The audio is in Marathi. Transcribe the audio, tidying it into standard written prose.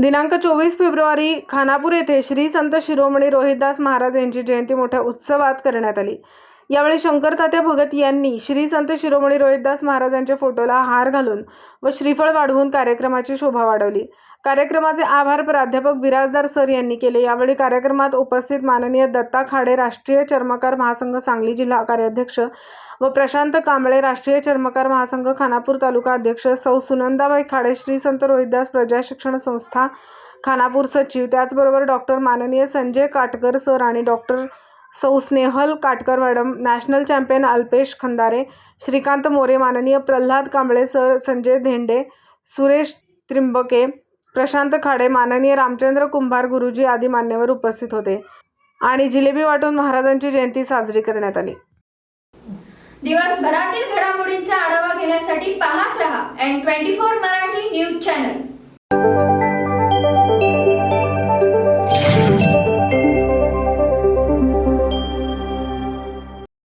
दिनांक 24 फेब्रुवारी खानापूर येथे श्री संत शिरोमणी रोहिदास महाराज यांची जयंती मोठ्या उत्सवात करण्यात आली। यावेळी शंकर तात्या भगत यांनी श्री संत शिरोमणी रोहिदास महाराजांच्या फोटोला हार घालून व श्रीफळ वाढवून कार्यक्रमाची शोभा वाढवली। कार्यक्रमाचे आभार प्राध्यापक बिराजदार सर यांनी केले। यावेळी कार्यक्रमात उपस्थित माननीय दत्ता खाडे राष्ट्रीय चर्मकार महासंघ सांगली जिल्हा कार्याध्यक्ष व प्रशांत कांबळे राष्ट्रीय चर्मकार महासंघ खानापूर तालुका अध्यक्ष, सौ सुनंदाबाई खाडे श्री संत रोहिदास प्रजा शिक्षण संस्था खानापूर सचिव, त्याचबरोबर डॉक्टर माननीय संजय काटकर सर आणि डॉक्टर सौ Snehal Katkar madam, national champion Alpesh Khandare, Shrikant More, माननीय प्रल्हाद कांबळे सर, संजय धेंडे, सुरेश त्रिंबके, प्रशांत खाडे, माननीय रामचंद्र कुंभार गुरुजी आदी मान्यवर उपस्थित होते आणि जिलेबी वाटून महाराजांची जयंती साजरी करण्यात आली। दिवसभरातील घडामोडींचा आढावा घेण्यासाठी पाहत रहा N24 मराठी न्यूज चॅनल।